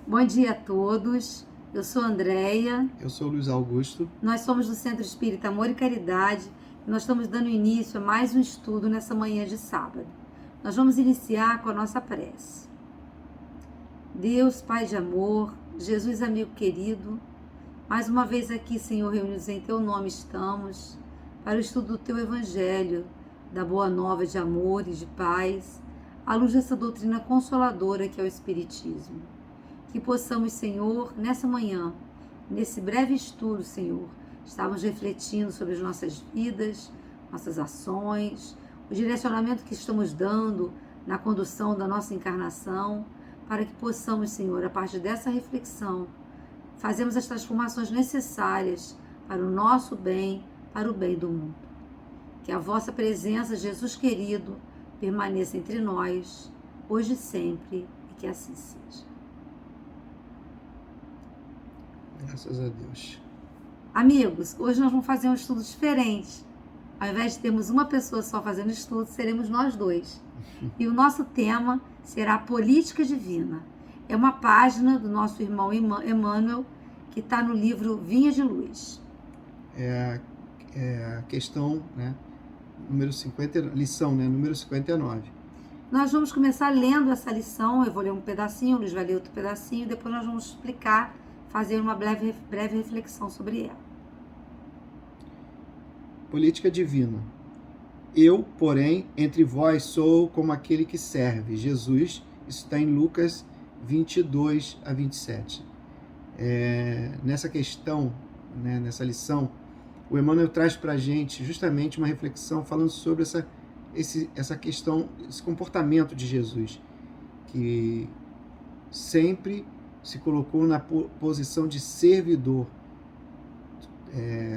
Bom dia a todos, eu sou Andréia, Eu sou o Luiz Augusto. nós somos do Centro Espírita Amor e Caridade e nós estamos dando início a mais um estudo nessa manhã de sábado. Nós vamos iniciar com a nossa prece. Deus, Pai de amor, Jesus amigo querido, mais uma vez aqui, Senhor, reunidos em Teu nome estamos, para o estudo do Teu Evangelho, da boa nova de amor e de paz, à luz dessa doutrina consoladora que é o Espiritismo. Que possamos, Senhor, nessa manhã, nesse breve estudo, Senhor, estarmos refletindo sobre as nossas vidas, nossas ações, o direcionamento que estamos dando na condução da nossa encarnação, para que possamos, Senhor, a partir dessa reflexão, fazermos as transformações necessárias para o nosso bem, para o bem do mundo. Que a vossa presença, Jesus querido, permaneça entre nós, hoje e sempre, e que assim seja. Graças a Deus. Amigos, hoje nós vamos fazer um estudo diferente. Ao invés de termos uma pessoa só fazendo estudo, seremos nós dois. E o nosso tema será Política Divina. É uma página do nosso irmão Emmanuel, que está no livro Vinha de Luz. É a questão, número 50, lição, número 59. Nós vamos começar lendo essa lição, eu vou ler um pedacinho, o Luiz vai ler outro pedacinho, depois nós vamos explicar, fazer uma breve reflexão sobre ela. Política divina. Eu, porém, entre vós sou como aquele que serve. Jesus, isso está em Lucas 22 a 27. Nessa questão, nessa lição, o Emmanuel traz para a gente justamente uma reflexão falando sobre essa questão, esse comportamento de Jesus, que sempre se colocou na posição de servidor,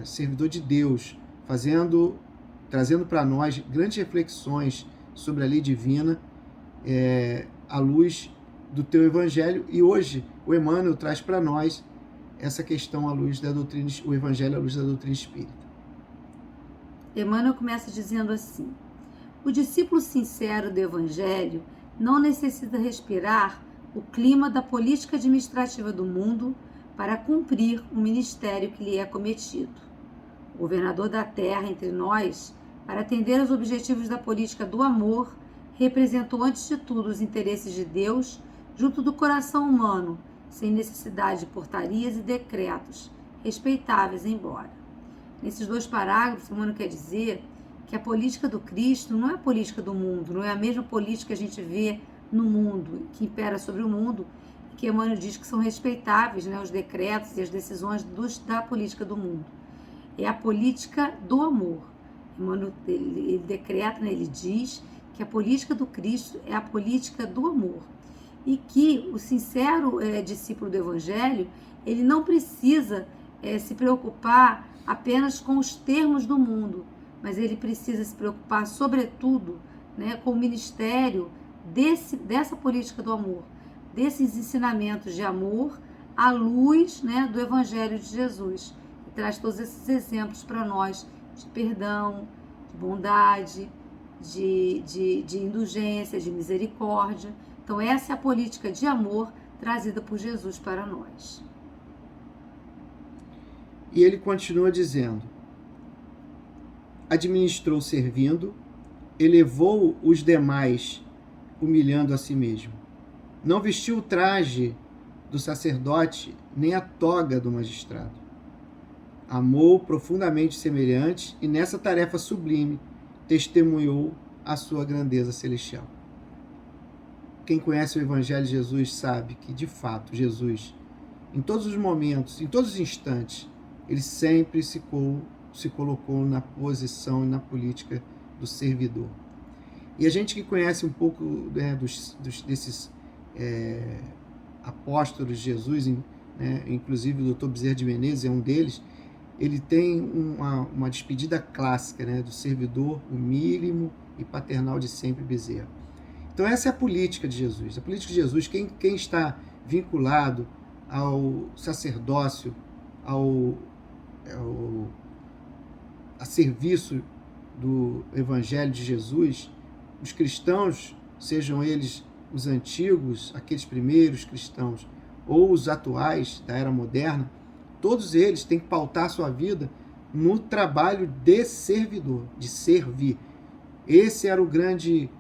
servidor de Deus, trazendo para nós grandes reflexões sobre a lei divina, à luz do teu Evangelho. E hoje o Emmanuel traz para nós essa questão à luz da doutrina, o Evangelho à luz da doutrina espírita. Emmanuel começa dizendo assim: o discípulo sincero do Evangelho não necessita respirar o clima da política administrativa do mundo para cumprir o ministério que lhe é cometido. O governador da terra entre nós, para atender aos objetivos da política do amor, representou antes de tudo os interesses de Deus junto do coração humano, sem necessidade de portarias e decretos, respeitáveis embora. Nesses dois parágrafos, o Emmanuel quer dizer que a política do Cristo não é a política do mundo, não é a mesma política que a gente vê no mundo, que impera sobre o mundo, que Emmanuel diz que são respeitáveis, os decretos e as decisões da política do mundo. É a política do amor. Emmanuel, ele decreta, ele diz que a política do Cristo é a política do amor. E que o sincero discípulo do Evangelho, ele não precisa se preocupar apenas com os termos do mundo, mas ele precisa se preocupar, sobretudo, com o ministério dessa política do amor, desses ensinamentos de amor à luz do Evangelho de Jesus, que traz todos esses exemplos para nós de perdão, de bondade, de indulgência, de misericórdia. Então essa é a política de amor trazida por Jesus para nós. E ele continua dizendo: administrou servindo, elevou os demais humilhando a si mesmo. Não vestiu o traje do sacerdote, nem a toga do magistrado. Amou profundamente semelhantes e nessa tarefa sublime testemunhou a sua grandeza celestial. Quem conhece o Evangelho de Jesus sabe que, de fato, Jesus, em todos os momentos, em todos os instantes, ele sempre se colocou na posição e na política do servidor. E a gente que conhece um pouco desses apóstolos de Jesus, inclusive o Dr. Bezerra de Menezes é um deles, ele tem uma despedida clássica, do servidor humílimo e paternal de sempre, Bezerra. Então essa é a política de Jesus. A política de Jesus, quem está vinculado ao sacerdócio, a serviço do Evangelho de Jesus, os cristãos, sejam eles os antigos, aqueles primeiros cristãos, ou os atuais da era moderna, todos eles têm que pautar sua vida no trabalho de servidor, de servir. Esse é o grande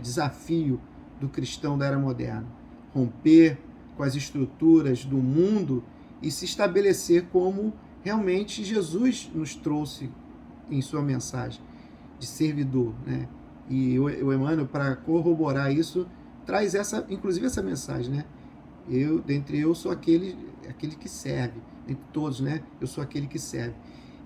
desafio do cristão da era moderna. Romper com as estruturas do mundo e se estabelecer como realmente Jesus nos trouxe em sua mensagem, de servidor, né? E o Emmanuel, para corroborar isso, traz inclusive essa mensagem, né? Dentre eu sou aquele que serve, entre todos, né? Eu sou aquele que serve.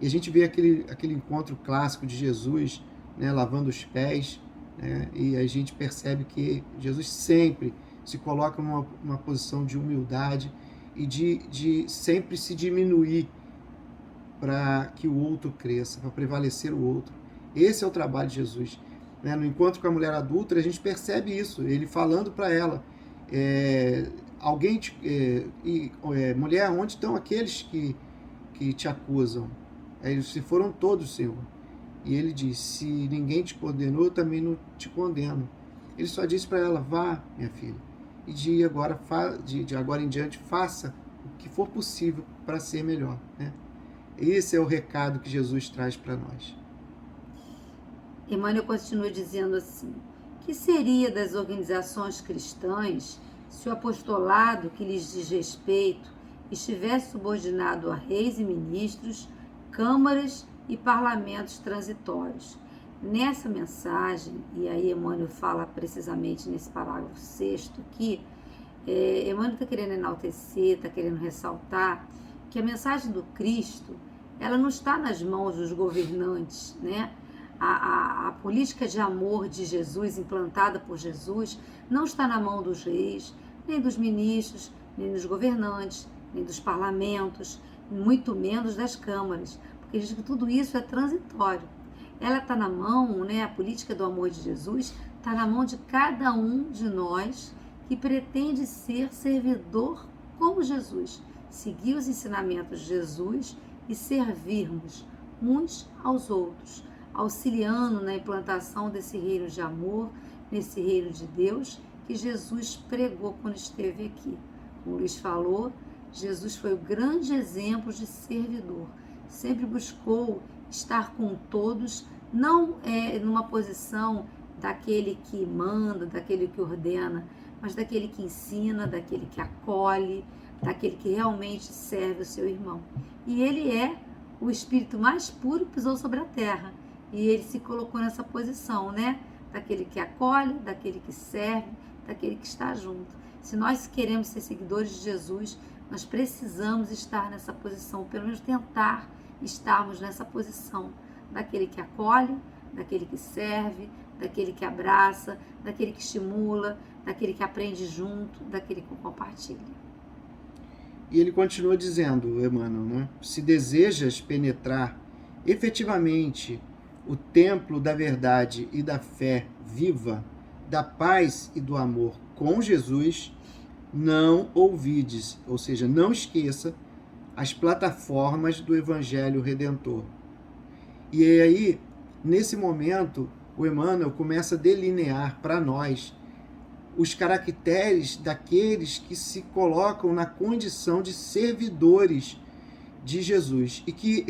E a gente vê aquele encontro clássico de Jesus, né, lavando os pés, né? E a gente percebe que Jesus sempre se coloca numa posição de humildade e de sempre se diminuir para que o outro cresça, para prevalecer o outro. Esse é o trabalho de Jesus. No encontro com a mulher adúltera, a gente percebe isso, ele falando para ela, mulher, onde estão aqueles que te acusam? Eles se foram todos, Senhor. E ele diz, se ninguém te condenou, eu também não te condeno. Ele só disse para ela, vá, minha filha, e de agora em diante, faça o que for possível para ser melhor, né? Esse é o recado que Jesus traz para nós. Emmanuel continua dizendo assim: que seria das organizações cristãs se o apostolado que lhes diz respeito estivesse subordinado a reis e ministros, câmaras e parlamentos transitórios? Nessa mensagem, e aí Emmanuel fala precisamente nesse parágrafo 6º aqui, Emmanuel está querendo enaltecer, está querendo ressaltar que a mensagem do Cristo, ela não está nas mãos dos governantes, né? A política de amor de Jesus, implantada por Jesus, não está na mão dos reis, nem dos ministros, nem dos governantes, nem dos parlamentos, muito menos das câmaras, porque diz que tudo isso é transitório. Ela está na mão, né, a política do amor de Jesus está na mão de cada um de nós que pretende ser servidor como Jesus, seguir os ensinamentos de Jesus e servirmos uns aos outros, auxiliando na implantação desse reino de amor, nesse reino de Deus que Jesus pregou quando esteve aqui. Como o Luiz falou, Jesus foi o grande exemplo de servidor. Sempre buscou estar com todos, não numa posição daquele que manda, daquele que ordena, mas daquele que ensina, daquele que acolhe, daquele que realmente serve o seu irmão. E ele é o espírito mais puro que pisou sobre a terra. E ele se colocou nessa posição, né? Daquele que acolhe, daquele que serve, daquele que está junto. Se nós queremos ser seguidores de Jesus, nós precisamos estar nessa posição, pelo menos tentar estarmos nessa posição, daquele que acolhe, daquele que serve, daquele que abraça, daquele que estimula, daquele que aprende junto, daquele que compartilha. E ele continua dizendo, Emmanuel, né? Se desejas penetrar efetivamente o templo da verdade e da fé viva, da paz e do amor com Jesus, não ouvides, ou seja, não esqueça as plataformas do Evangelho Redentor. E aí, nesse momento, o Emmanuel começa a delinear para nós os caracteres daqueles que se colocam na condição de servidores de Jesus, e que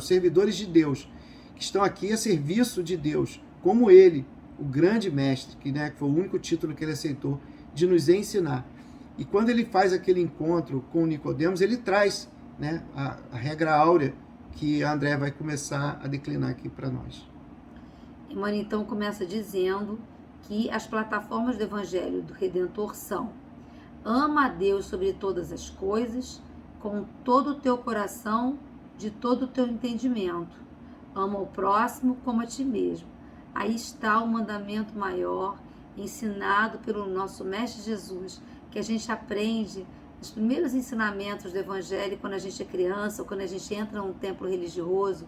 servidores de Deus, que estão aqui a serviço de Deus, como ele, o grande mestre, que foi o único título que ele aceitou, de nos ensinar. E quando ele faz aquele encontro com Nicodemos, ele traz, né, a regra áurea que a André vai começar a declinar aqui para nós. Emmanuel então começa dizendo que as plataformas do Evangelho do Redentor são: ama a Deus sobre todas as coisas, com todo o teu coração, de todo o teu entendimento. Ama o próximo como a ti mesmo. Aí está o mandamento maior, ensinado pelo nosso Mestre Jesus, que a gente aprende os primeiros ensinamentos do Evangelho quando a gente é criança, ou quando a gente entra num templo religioso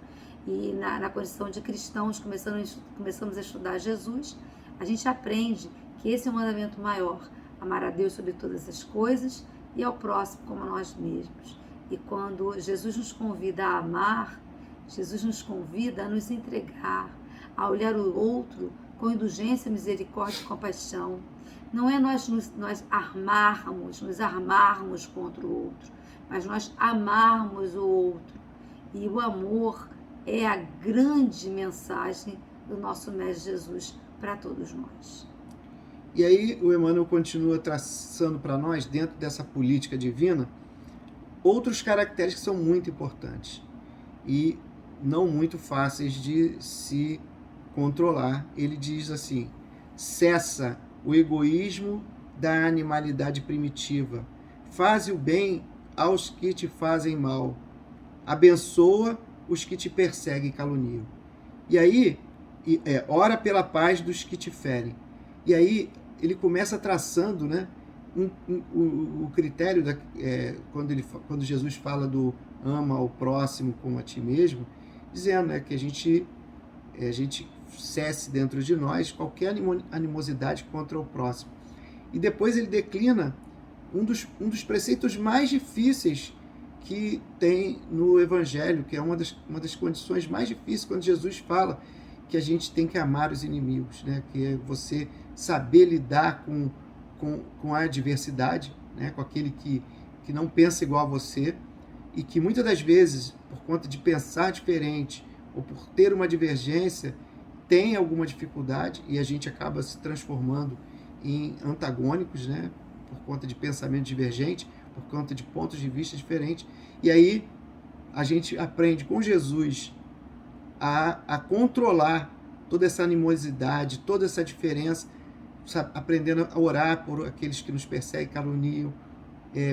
e na condição de cristãos começamos a estudar Jesus, a gente aprende que esse é o mandamento maior: amar a Deus sobre todas as coisas e ao próximo como a nós mesmos. E quando Jesus nos convida a amar, Jesus nos convida a nos entregar, a olhar o outro com indulgência, misericórdia e compaixão, Não é nós nos armarmos contra o outro, mas nós amarmos o outro. E o amor é a grande mensagem do nosso Mestre Jesus para todos nós. E aí o Emmanuel continua traçando para nós, dentro dessa política divina, outros caracteres que são muito importantes e não muito fáceis de se controlar. Ele diz assim: cessa o egoísmo da animalidade primitiva, faze o bem aos que te fazem mal, abençoa os que te perseguem e caluniam. E aí, ora pela paz dos que te ferem. E aí ele começa traçando, né, o critério quando Jesus fala do ama ao próximo como a ti mesmo, dizendo, né, que a gente cesse dentro de nós qualquer animosidade contra o próximo. E depois ele declina um dos preceitos mais difíceis que tem no Evangelho, que é uma das condições mais difíceis, quando Jesus fala que a gente tem que amar os inimigos, né? Que é você saber lidar com a adversidade, né? Com aquele que não pensa igual a você e que muitas das vezes, por conta de pensar diferente ou por ter uma divergência, tem alguma dificuldade e a gente acaba se transformando em antagônicos, né? Por conta de pensamento divergente, por conta de pontos de vista diferentes. E aí a gente aprende com Jesus a controlar toda essa animosidade, toda essa diferença, sabe? Aprendendo a orar por aqueles que nos perseguem, caluniam,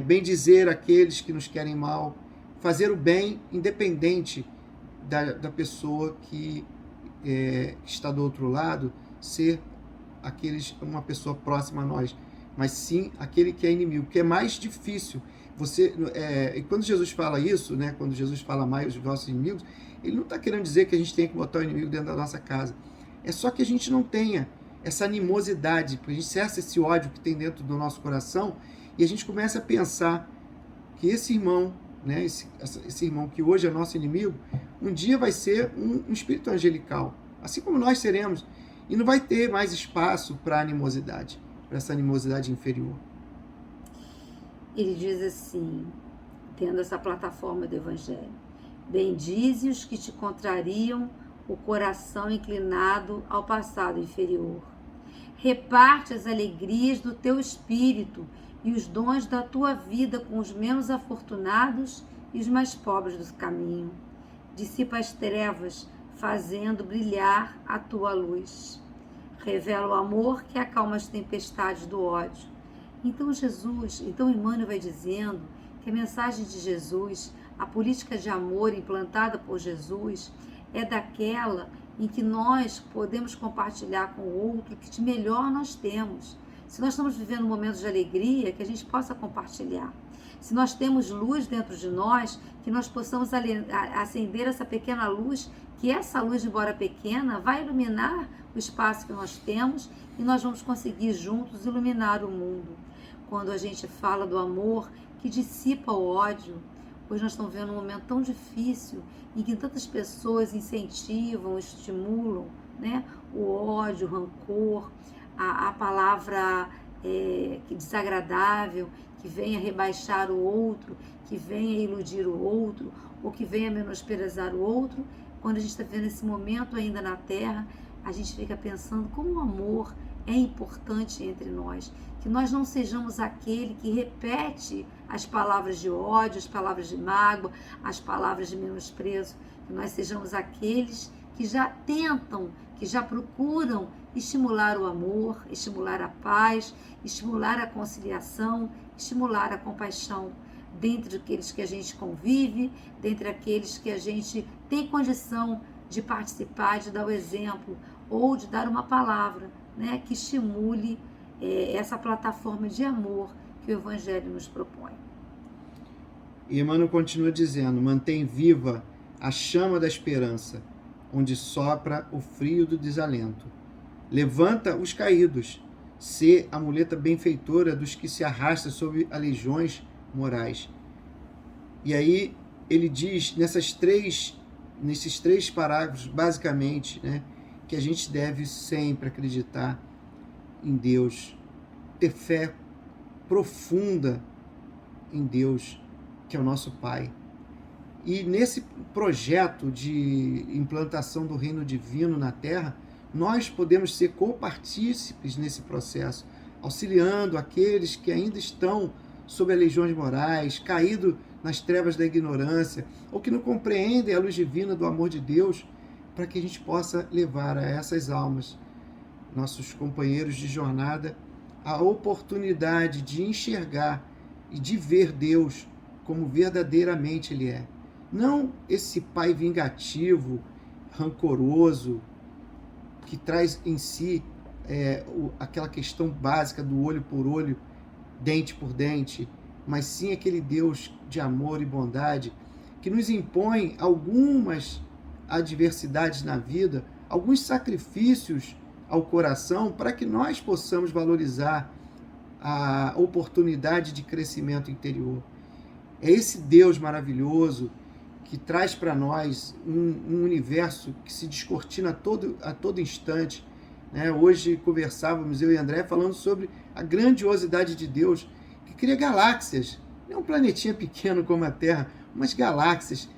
bem dizer aqueles que nos querem mal, fazer o bem independente da pessoa que está do outro lado, ser uma pessoa próxima a nós, mas sim aquele que é inimigo, que é mais difícil. E quando Jesus fala isso, né, quando Jesus fala amai os vossos inimigos, ele não está querendo dizer que a gente tem que botar o inimigo dentro da nossa casa. É só que a gente não tenha essa animosidade, porque a gente cessa esse ódio que tem dentro do nosso coração e a gente começa a pensar que esse irmão, né, esse irmão que hoje é nosso inimigo, um dia vai ser um espírito angelical, assim como nós seremos, e não vai ter mais espaço para animosidade, para essa animosidade inferior. Ele diz assim, tendo essa plataforma do Evangelho: bendize os que te contrariam o coração inclinado ao passado inferior. Reparte as alegrias do teu espírito e os dons da tua vida com os menos afortunados e os mais pobres do caminho. Dissipa as trevas, fazendo brilhar a tua luz. Revela o amor que acalma as tempestades do ódio. Então Emmanuel vai dizendo que a mensagem de Jesus, a política de amor implantada por Jesus, é daquela em que nós podemos compartilhar com o outro o que de melhor nós temos. Se nós estamos vivendo um momento de alegria, que a gente possa compartilhar. Se nós temos luz dentro de nós, que nós possamos acender essa pequena luz, que essa luz, embora pequena, vai iluminar o espaço que nós temos e nós vamos conseguir juntos iluminar o mundo. Quando a gente fala do amor que dissipa o ódio, hoje nós estamos vendo um momento tão difícil em que tantas pessoas incentivam, estimulam, né, o ódio, o rancor, a palavra desagradável, que venha rebaixar o outro, que venha iludir o outro, ou que venha menosprezar o outro. Quando a gente está vendo esse momento ainda na Terra, a gente fica pensando como o amor é importante entre nós, que nós não sejamos aquele que repete as palavras de ódio, as palavras de mágoa, as palavras de menosprezo, que nós sejamos aqueles que já tentam, que já procuram estimular o amor, estimular a paz, estimular a conciliação, estimular a compaixão, dentre aqueles que a gente convive, dentre aqueles que a gente tem condição de participar, de dar o exemplo, ou de dar uma palavra, né, que estimule essa plataforma de amor que o Evangelho nos propõe. E Emmanuel continua dizendo: mantém viva a chama da esperança, onde sopra o frio do desalento. Levanta os caídos, sê a muleta benfeitora dos que se arrastam sob aleijões morais. E aí ele diz, nesses três parágrafos, basicamente, né, que a gente deve sempre acreditar em Deus, ter fé profunda em Deus, que é o nosso Pai. E nesse projeto de implantação do reino divino na Terra, nós podemos ser copartícipes nesse processo, auxiliando aqueles que ainda estão sob as legiões morais, caídos nas trevas da ignorância, ou que não compreendem a luz divina do amor de Deus, para que a gente possa levar a essas almas, nossos companheiros de jornada, a oportunidade de enxergar e de ver Deus como verdadeiramente Ele é. Não esse pai vingativo, rancoroso, que traz em si aquela questão básica do olho por olho, dente por dente, mas sim aquele Deus de amor e bondade que nos impõe algumas adversidades na vida, alguns sacrifícios ao coração para que nós possamos valorizar a oportunidade de crescimento interior. É esse Deus maravilhoso que traz para nós um universo que se descortina a todo instante. Hoje conversávamos, eu e André, falando sobre a grandiosidade de Deus, que cria galáxias, não um planetinha pequeno como a Terra, mas galáxias.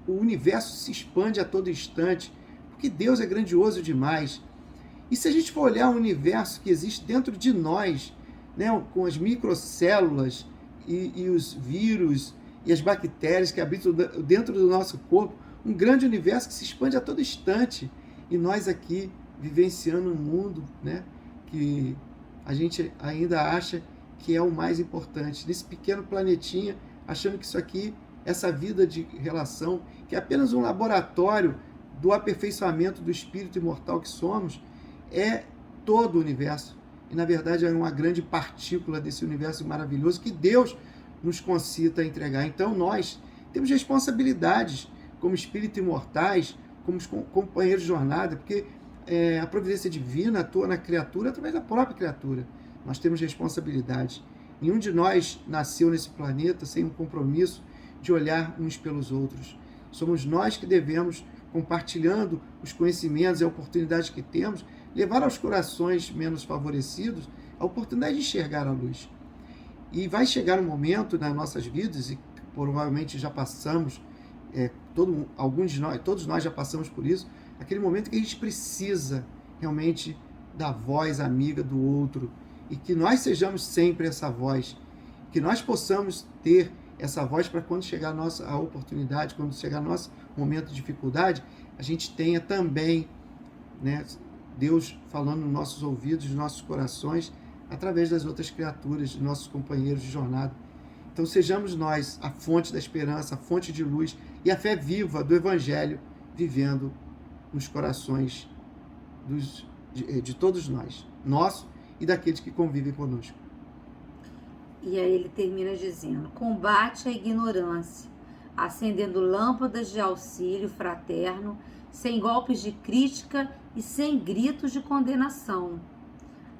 O universo se expande a todo instante, porque Deus é grandioso demais. E se a gente for olhar o universo que existe dentro de nós, com as microcélulas e os vírus e as bactérias que habitam dentro do nosso corpo, um grande universo que se expande a todo instante, e nós aqui vivenciando um mundo, que a gente ainda acha que é o mais importante, nesse pequeno planetinha, achando que isso aqui, essa vida de relação, que é apenas um laboratório do aperfeiçoamento do espírito imortal que somos, é todo o universo. E, na verdade, é uma grande partícula desse universo maravilhoso que Deus nos concita a entregar. Então, nós temos responsabilidades como espíritos imortais, como companheiros de jornada, porque a providência divina atua na criatura através da própria criatura. Nós temos responsabilidade. Nenhum de nós nasceu nesse planeta sem um compromisso de olhar uns pelos outros. Somos nós que devemos, compartilhando os conhecimentos e a oportunidade que temos, levar aos corações menos favorecidos a oportunidade de enxergar a luz. E vai chegar um momento nas nossas vidas, e provavelmente já passamos, todos nós já passamos por isso, aquele momento que a gente precisa realmente da voz amiga do outro, e que nós sejamos sempre essa voz, que nós possamos ter essa voz para quando chegar a oportunidade, quando chegar nosso momento de dificuldade, a gente tenha também, Deus falando nos nossos ouvidos, nos nossos corações, através das outras criaturas, dos nossos companheiros de jornada. Então sejamos nós a fonte da esperança, a fonte de luz e a fé viva do Evangelho vivendo nos corações de todos nós, nosso e daqueles que convivem conosco. E aí ele termina dizendo: combate a ignorância, acendendo lâmpadas de auxílio fraterno, sem golpes de crítica e sem gritos de condenação.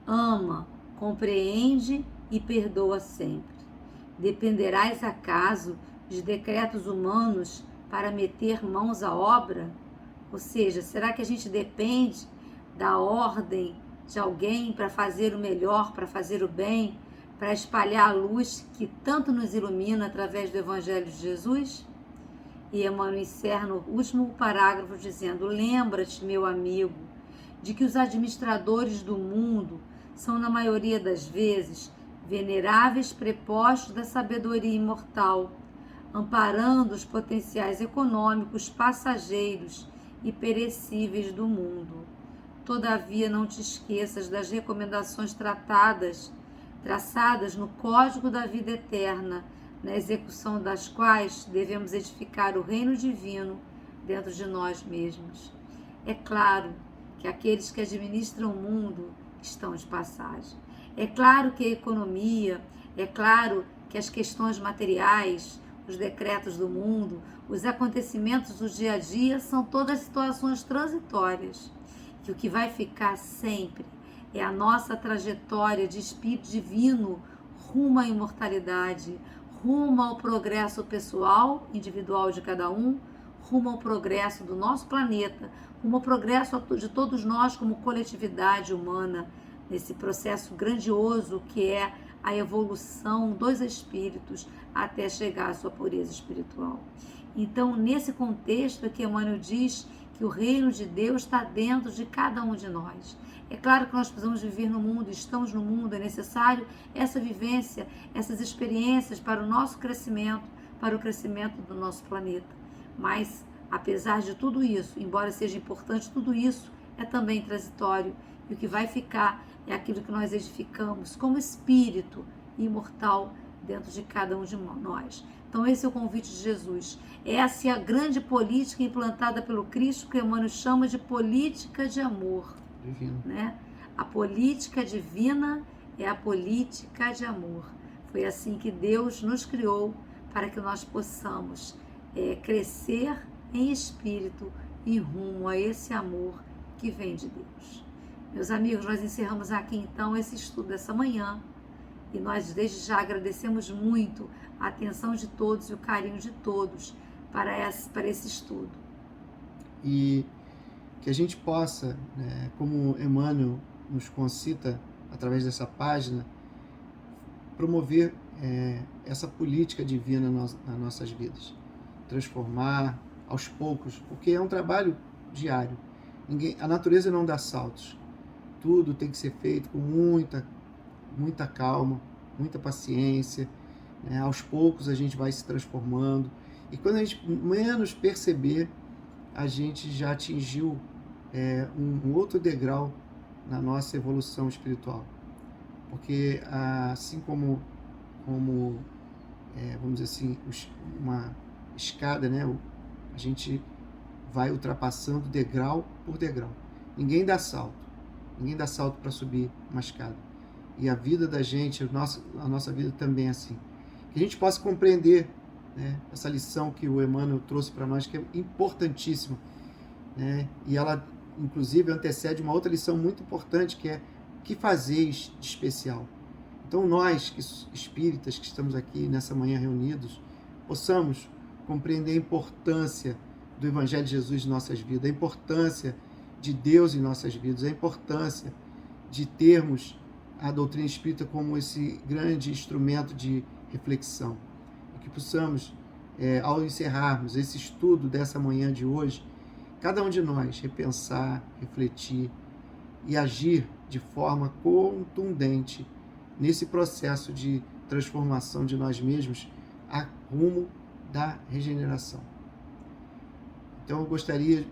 Ama, compreende e perdoa sempre. Dependerás acaso de decretos humanos para meter mãos à obra? Ou seja, será que a gente depende da ordem de alguém para fazer o melhor, para fazer o bem, para espalhar a luz que tanto nos ilumina através do Evangelho de Jesus? E Emmanuel encerra no último parágrafo dizendo: lembra-te, meu amigo, de que os administradores do mundo são, na maioria das vezes, veneráveis prepostos da sabedoria imortal, amparando os potenciais econômicos passageiros e perecíveis do mundo. Todavia, não te esqueças das recomendações traçadas no Código da Vida Eterna, na execução das quais devemos edificar o reino divino dentro de nós mesmos. É claro que aqueles que administram o mundo estão de passagem. É claro que a economia, é claro que as questões materiais, os decretos do mundo, os acontecimentos do dia a dia são todas situações transitórias. Que o que vai ficar sempre é a nossa trajetória de espírito divino rumo à imortalidade, rumo ao progresso pessoal, individual de cada um, rumo ao progresso do nosso planeta, rumo ao progresso de todos nós como coletividade humana, nesse processo grandioso que é a evolução dos espíritos até chegar à sua pureza espiritual. Então, nesse contexto é que Emmanuel diz que o reino de Deus está dentro de cada um de nós. É claro que nós precisamos viver no mundo, estamos no mundo, é necessário essa vivência, essas experiências para o nosso crescimento, para o crescimento do nosso planeta. Mas, apesar de tudo isso, embora seja importante tudo isso, é também transitório. E o que vai ficar é aquilo que nós edificamos como espírito imortal dentro de cada um de nós. Então esse é o convite de Jesus. Essa é a grande política implantada pelo Cristo que Emmanuel chama de política de amor. Divino. Né? A política divina é a política de amor. Foi assim que Deus nos criou para que nós possamos crescer em espírito e rumo a esse amor que vem de Deus. Meus amigos, nós encerramos aqui então esse estudo dessa manhã e nós desde já agradecemos muito a atenção de todos e o carinho de todos para esse estudo. E que a gente possa, né, como Emmanuel nos concita através dessa página, promover essa política divina nas nossas vidas. Transformar aos poucos, porque é um trabalho diário. A natureza não dá saltos. Tudo tem que ser feito com muita calma, muita paciência. Aos poucos a gente vai se transformando. E quando a gente menos perceber, a gente já atingiu um outro degrau na nossa evolução espiritual. Porque assim como vamos dizer assim, uma escada, né? A gente vai ultrapassando degrau por degrau. Ninguém dá salto para subir uma escada. E a vida da gente, a nossa vida também é assim. Que a gente possa compreender, né, essa lição que o Emmanuel trouxe para nós, que é importantíssima, né? E ela, inclusive, antecede uma outra lição muito importante, que é o que fazeis de especial. Então nós, espíritas, que estamos aqui nessa manhã reunidos, possamos compreender a importância do Evangelho de Jesus em nossas vidas, a importância de Deus em nossas vidas, a importância de termos a doutrina espírita como esse grande instrumento de reflexão. E que possamos, ao encerrarmos esse estudo dessa manhã de hoje, cada um de nós repensar, refletir e agir de forma contundente nesse processo de transformação de nós mesmos a rumo da regeneração. Então eu gostaria,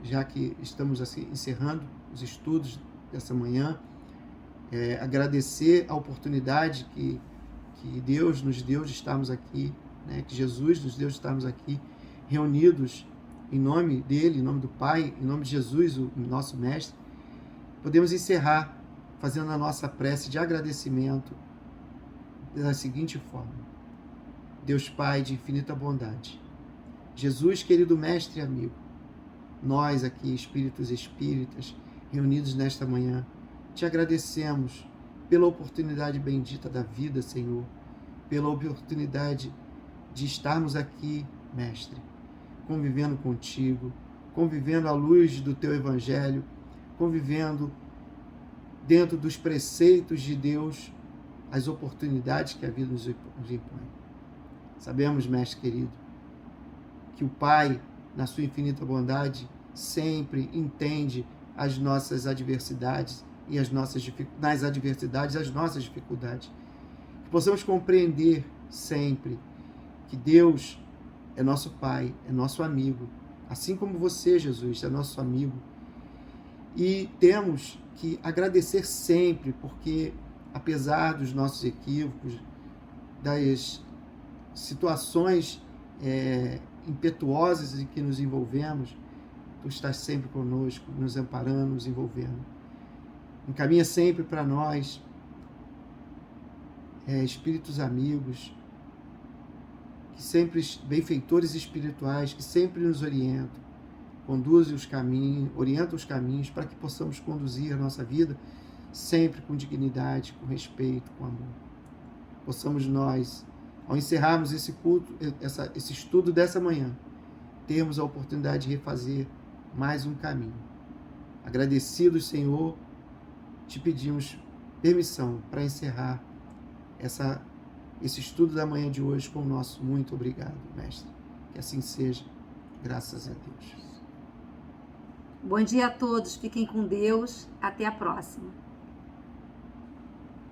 já que estamos assim encerrando os estudos dessa manhã, agradecer a oportunidade que Deus nos deu de estarmos aqui, né, que Jesus nos deu de estarmos aqui reunidos em nome dele, em nome do Pai, em nome de Jesus, o nosso Mestre. Podemos encerrar fazendo a nossa prece de agradecimento da seguinte forma: Deus Pai de infinita bondade, Jesus, querido Mestre e amigo, nós aqui, espíritos e espíritas, reunidos nesta manhã, te agradecemos pela oportunidade bendita da vida, Senhor, pela oportunidade de estarmos aqui, Mestre, convivendo contigo, convivendo à luz do teu Evangelho, convivendo dentro dos preceitos de Deus, as oportunidades que a vida nos impõe. Sabemos, Mestre querido, que o Pai, na sua infinita bondade, sempre entende as nossas adversidades e nas adversidades as nossas dificuldades. Que possamos compreender sempre que Deus é nosso Pai, é nosso amigo, assim como você, Jesus, é nosso amigo. E temos que agradecer sempre, porque apesar dos nossos equívocos, das situações impetuosas em que nos envolvemos, tu estás sempre conosco, nos amparando, nos envolvendo. Encaminha sempre para nós espíritos amigos, que sempre, benfeitores espirituais, que sempre nos orientam, conduzem os caminhos, orientam os caminhos para que possamos conduzir a nossa vida sempre com dignidade, com respeito, com amor. Possamos nós, ao encerrarmos esse culto, esse estudo dessa manhã, termos a oportunidade de refazer mais um caminho. Agradecidos, Senhor, te pedimos permissão para encerrar esse estudo da manhã de hoje com o nosso muito obrigado, Mestre. Que assim seja, graças a Deus. Bom dia a todos, fiquem com Deus, até a próxima.